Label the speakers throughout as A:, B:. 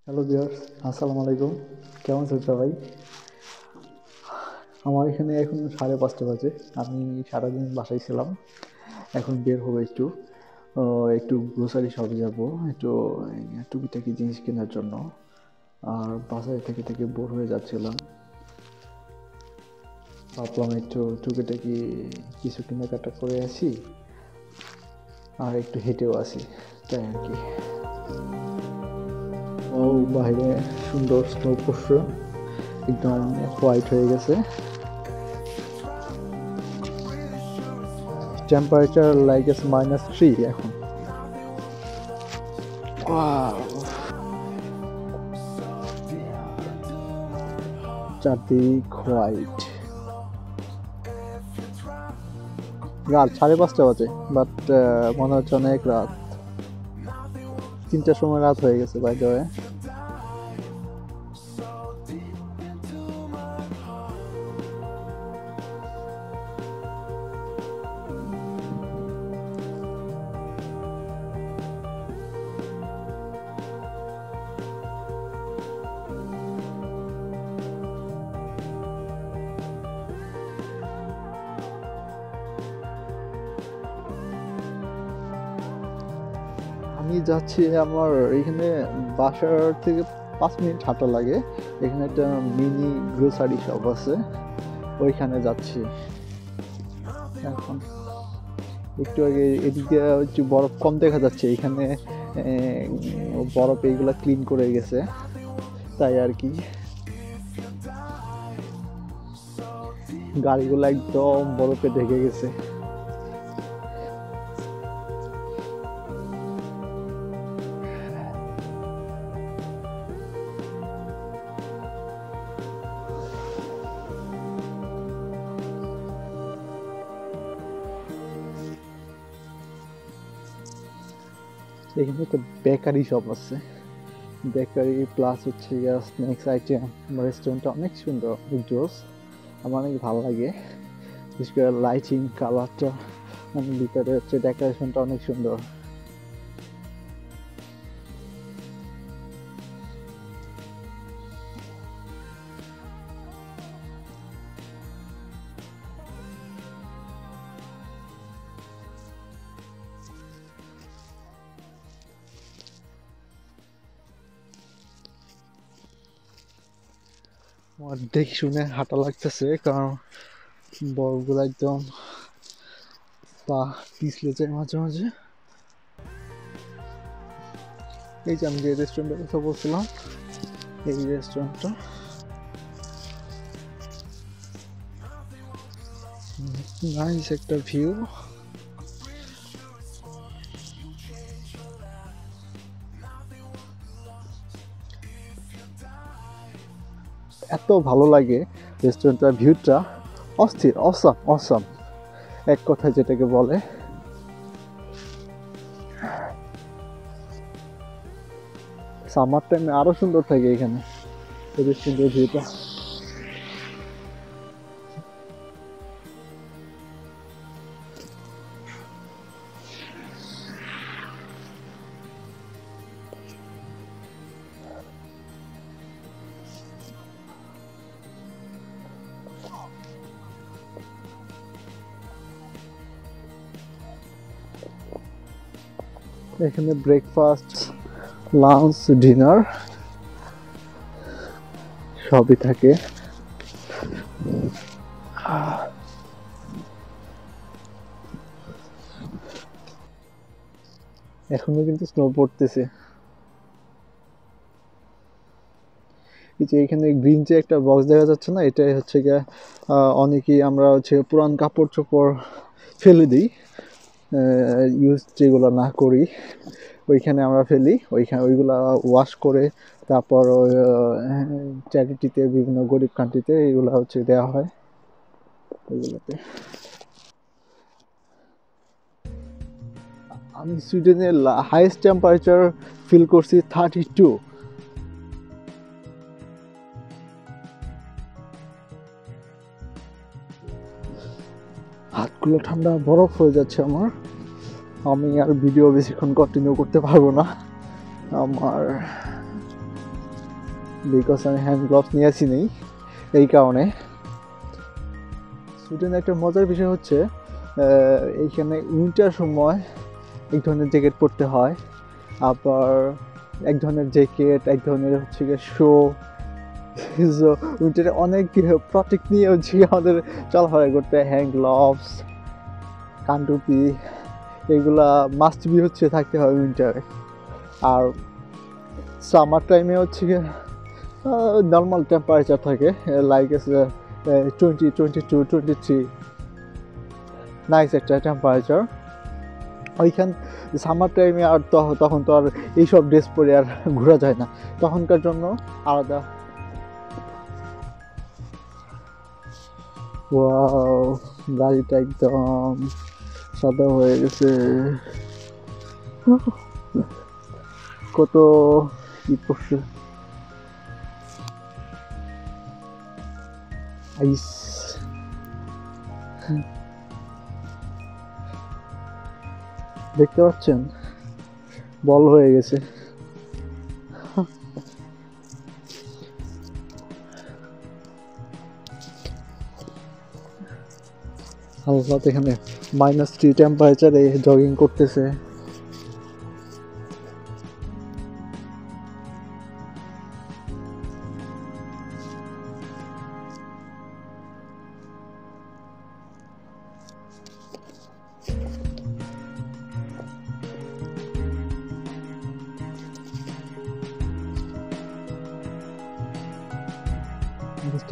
A: Hello viewers, আসসালামু আলাইকুম। কেমন আছেন সবাই? আমার এখানে এখন 5:30 বাজে। আমি সারাদিন বাসায় ছিলাম। এখন বের হবো একটু গ্রোসারি শপে যাব, একটু টুকিটাকি জিনিস কেনার জন্য। আর বাসায় থেকে থেকে বোর হয়ে যাচ্ছিলাম, ভাবলাম একটু টুকিটাকি কিছু কেনাকাটা করে আসি আর একটু হেঁটেও আসি, তাই আর কি। ও, বাইরে সুন্দর স্নো পড়ছে, একদম হোয়াইট হয়ে গেছে। টেম্পারেচার লাইক এস -3 এখন। ওয়াও, চারদিক হোয়াইট। রাত 5:30 বাজে, বাট মনে হচ্ছে অনেক রাত। 3টার সময় রাত হয়ে গেছে বাই দ্য ওয়ে। আমি যাচ্ছি আমার এখানে বাসার থেকে 5 মিনিট হাঁটা লাগে। এখানে একটা মিনি গ্রোসারি শপ আছে, ওইখানে যাচ্ছি এখন। একটু আগে এদিকে একটু বরফ কম দেখা যাচ্ছে, এখানে বরফ এইগুলা ক্লিন করে গেছে, তাই আর কি। গাড়িগুলো একদম বরফে ঢেকে গেছে। এখানে একটা বেকারি শপ আছে, বেকারি প্লাস হচ্ছে স্ন্যাক্স আইটেম। রেস্টুরেন্টটা অনেক সুন্দর, অনেক জোস, আমার অনেক ভালো লাগে। বিশেষ করে লাইটিং, কালারটা, মানে ভিতরে হচ্ছে ডেকোরেশনটা অনেক সুন্দর। আমার দেখে শুনে হাঁটা লাগতেছে, কারণ বরফগুলো একদম পা পিছলে যায় মাঝে মাঝে। এই যে আমি যে রেস্টুরেন্টের কথা বলছিলাম, এই রেস্টুরেন্টটা নাইস একটা ভিউ। এত ভালো লাগে রেস্টুরেন্টটার ভিউটা, অস্থির, অসাম অসাম এক কথায় যেটাকে বলে। সামার টাইমে আরো সুন্দর থাকে এখানে এই রেস্টুরেন্টের ভিউটা। এখানে ব্রেকফাস্ট, লাঞ্চ, ডিনার সবই থাকে। এখনো কিন্তু স্নো পড়তেছে। এই যে এখানে গ্রিন যে একটা বক্স দেখা যাচ্ছে না, এটাই হচ্ছে গিয়ে অনেকেই আমরা হচ্ছে পুরান কাপড় চোপড় ফেলে দিই, ইউজ যেগুলো না করি ওইখানে আমরা ফেলি, ওইগুলা ওয়াশ করে তারপর চ্যারিটিতে, বিভিন্ন গরিব কান্ট্রিতে এগুলো হচ্ছে দেওয়া হয় ওইগুলোতে। আমি সুইডেনের হাইয়েস্ট টেম্পারেচার ফিল করছি 32। হাতগুলো ঠান্ডা বরফ হয়ে যাচ্ছে আমার। আমি আর ভিডিও বেশিক্ষণ কন্টিনিউ করতে পারবো না। আমার বিকজ আমি হ্যান্ড গ্লাভস নিয়ে আসি নেই, এই কারণে। সুইডেনে একটা মজার বিষয় হচ্ছে এইখানে উইন্টার সময় এক ধরনের জ্যাকেট পরতে হয়, আবার এক ধরনের জ্যাকেট, এক ধরনের হচ্ছে গিয়ে শো। উইন্টারে অনেক প্রোটেক্ট নিয়ে হচ্ছে আমাদের চলাফেরা করতে, হ্যান্ড গ্লাভস, কানটুপি, এগুলা মাস্ট বি হচ্ছে থাকতে হয় উইন্টারে। আর সামার টাইমে হচ্ছে গিয়ে নর্মাল টেম্পারেচার থাকে, লাইক 22-23 নাইস একটা টেম্পারেচার। ওইখান সামার টাইমে আর তখন তো আর এইসব ড্রেস পরে আর ঘোরা যায় না, তখনকার জন্য আলাদা। ওয়াও, গাড়িটা একদম সাদা হয়ে গেছে, কত কি পড়ছে আইস। দেখতে পাচ্ছেন বল হয়ে গেছে। হালকা এখানে -3 টেম্পারেচারে জগিং করতেছে।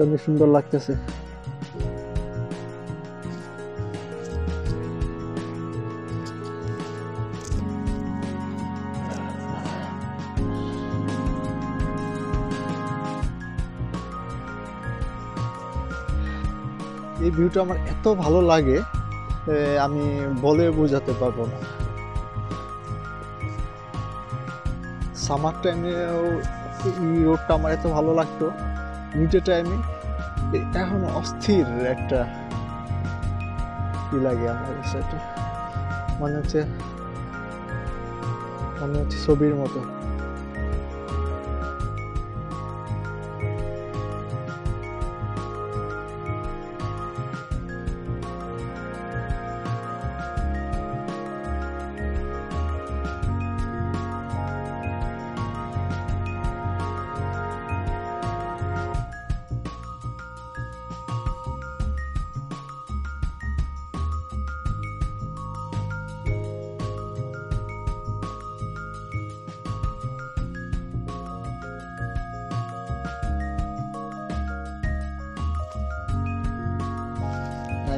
A: অনেক সুন্দর লাগতেছে। এই ভিউটা আমার এত ভালো লাগে, আমি বলে বোঝাতে পারবো না। সামার টাইমেও এই রোডটা আমার এত ভালো লাগতো, উইন্টার টাইমে এখন অস্থির একটা কি লাগে আমার কাছে, মনে হচ্ছে ছবির মতো।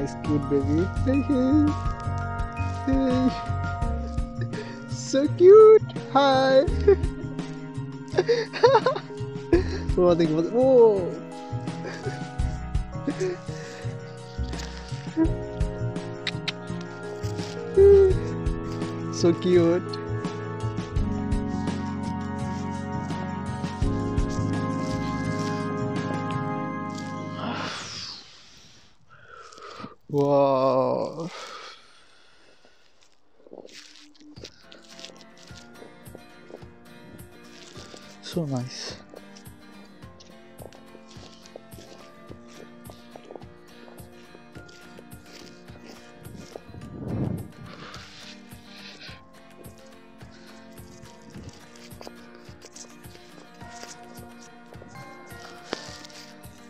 A: Nice, cute baby. Hey, hey. Hey. So cute. Hi. Oh, I think it was. Oh. So cute. Wow. So nice.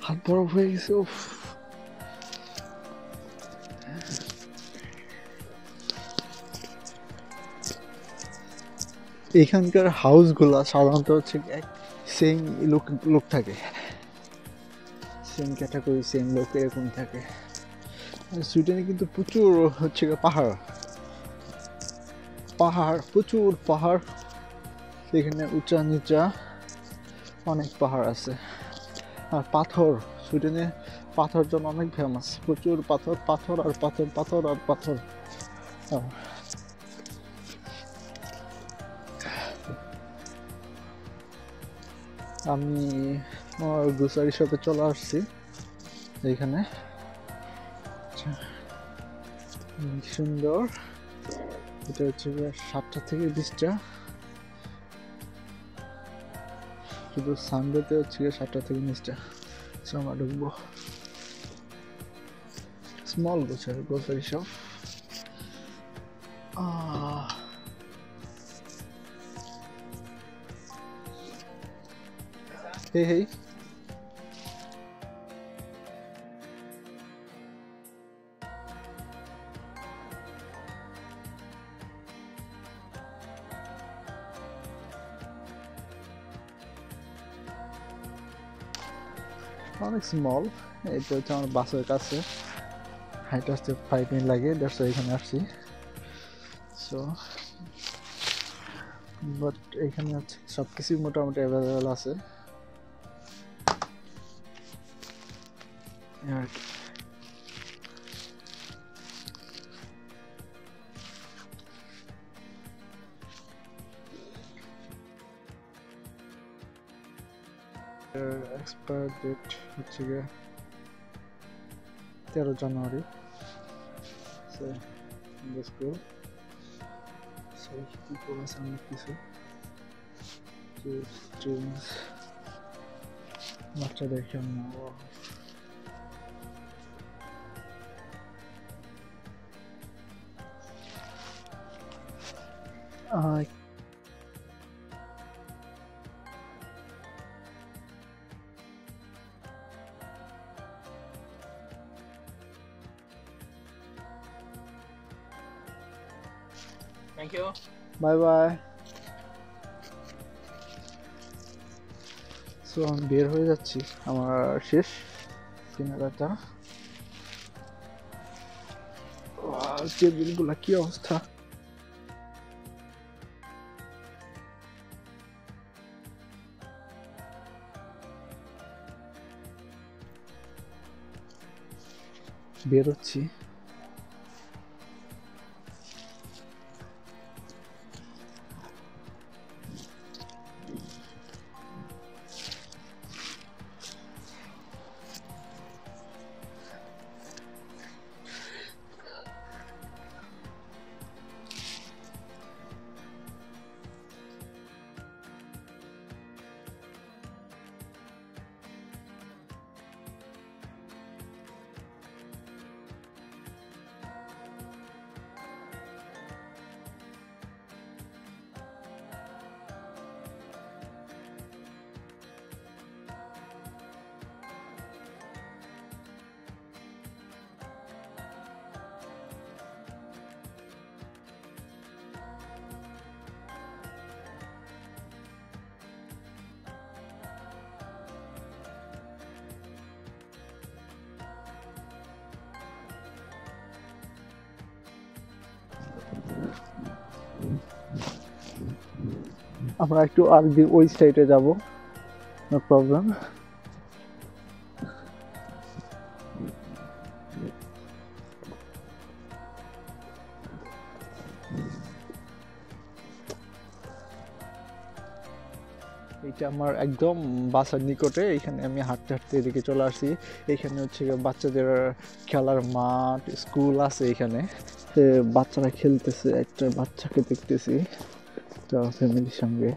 A: হাত বরফ হয়ে গেছে। উফ, এখানকার হাউসগুলা সাধারণত হচ্ছে সেম লোক থাকে, সেম ক্যাটাগরি, সেম লোক এরকম থাকে। সুইডেনে কিন্তু প্রচুর হচ্ছে পাহাড়, প্রচুর পাহাড়, এখানে উঁচা নিচা অনেক পাহাড় আছে। আর পাথর, সুইডেনে পাথর জন্য অনেক ফেমাস, প্রচুর পাথর, পাথর আর পাথর, পাথর আর পাথর। আমি আমার গ্রোসারি শপে চলে আসছি, এইখানে সুন্দর, এটা হচ্ছে 7টা থেকে 20টা। শুধু সানডেতে হচ্ছে 7টা থেকে নিচটা। সো আমরা ঢুকবো। Small grocery shop. Hey. অনেক স্মল। এটা হচ্ছে আমার বাসের কাছে, হাইট আসতে 5 মিনিট লাগে, দ্যাটস এখানে আসছি। সো বাট এখানে হচ্ছে সব কিছুই মোটামুটি অ্যাভেলেবেল আছে। এক্সপায়ার ডেট হচ্ছে গিয়ে 13 January. So let's go. So কি করেছে অনেক কিছু, বাচ্চাদের খেলনা।
B: Thank you.
A: Bye bye. So আমি বের হয়ে যাচ্ছি, আমার শেষ কেনাকাটা। টেবিলগুলা কি অবস্থা! বেরোচ্ছি। আমরা একটু আর ওই সাইডে যাব, নো প্রবলেম। এটা আমার একদম বাসার নিকটে, এখানে আমি হাঁটতে হাঁটতে এদিকে চলে আসছি। এখানে হচ্ছে বাচ্চাদের খেলার মাঠ, স্কুল আছে এখানে। বাচ্চারা খেলতেছে, একটা বাচ্চাকে দেখতেছি ফ্যামিলির সঙ্গে।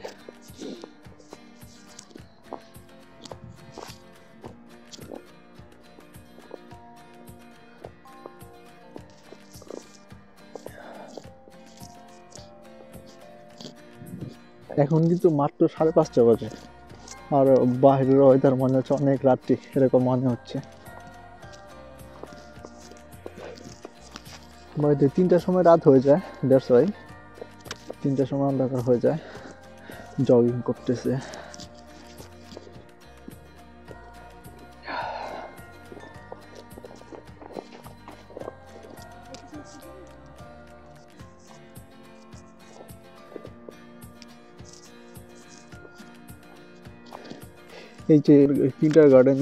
A: এখন কিন্তু মাত্র 5:30 বাজে, আর বাইরের ওয়েদার মনে হচ্ছে অনেক রাত্রি, এরকম মনে হচ্ছে। বাড়িতে 3টার সময় রাত হয়ে যায়, দ্যাটস ওয়াই 3টার সময় অন্ধকার হয়ে যায়। জগিং করতেছে। এই যে কিন্ডারগার্টেন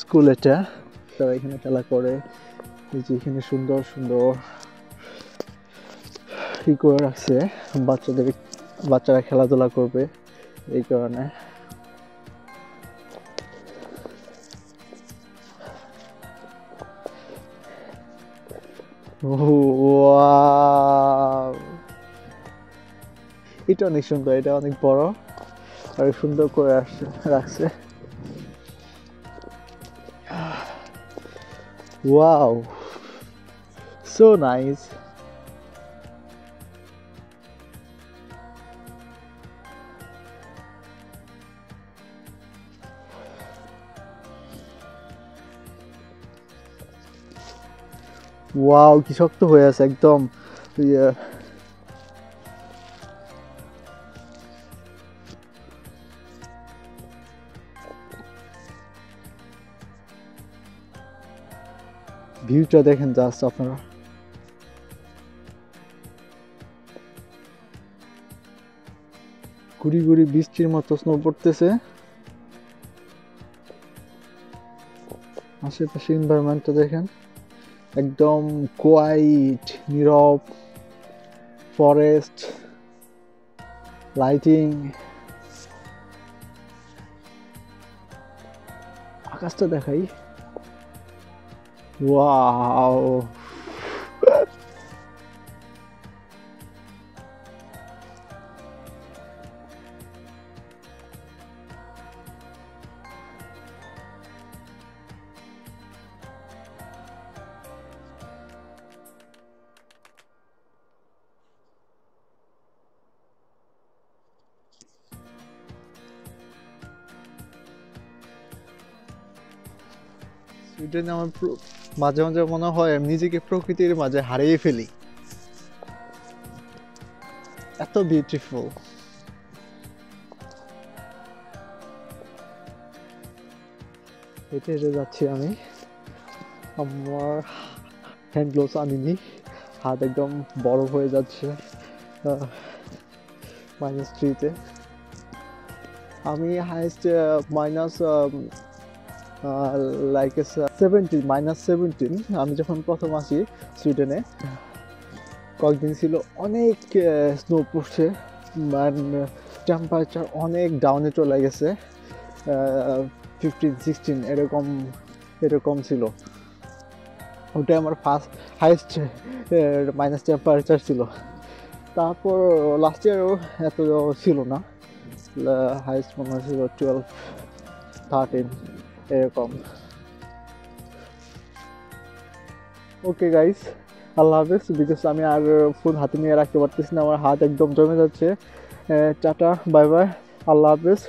A: স্কুল এটা, তারা এখানে খেলা করে। এই যে এখানে সুন্দর সুন্দর ই করে রাখছে, বাচ্চারা খেলাধুলা করবে এই কারণে। এটা অনেক সুন্দর, এটা অনেক বড় আর সুন্দর করে রাখছে। Wow, so nice. ওয়াও, কি শক্ত হয়ে আছে একদম। ইয়ে, ভিউটা দেখেন জাস্ট আপনারা। গুড়ি গুড়ি বৃষ্টির মতো স্নো পড়তেছে। আশেপাশে এনভায়রনমেন্টটা দেখেন, একদম কোয়াইট, নীরব, ফরেস্ট, লাইটিং। আকাশটা দেখাই, ওয়াও। সুইডেনে আমার মাঝে মাঝে মনে হয় আমি নিজেকে প্রকৃতির মাঝে হারিয়ে ফেলি, এত বিউটিফুল। হেঁটে হেঁটে যাচ্ছি আমি, আমার হ্যান্ড গ্লোভস আনিনি, হাত একদম বরফ হয়ে যাচ্ছে -3-তে। আমি হাইস্ট মাইনাস লাইক 17, -17 আমি যখন প্রথম আসি সুইডেনে, কয়েকদিন ছিল অনেক স্নো পড়ছে, টেম্পারেচার অনেক ডাউনে চলে গেছে, 15-16 এরকম ছিল। ওটাই আমার ফার্স্ট হাইস্ট মাইনাস টেম্পারেচার ছিল। তারপর লাস্ট ইয়ারও এত ছিল না, হাইস্ট মনে হয় ছিল 12-13 এরকম। ওকে গাইস, আল্লাহ হাফেজ। বিকজ আমি আর ফোন হাতে নিয়ে রাখতে পারতেছি না, আমার হাত একদম জমে যাচ্ছে। টাটা, বাই বাই, আল্লাহ হাফেজ।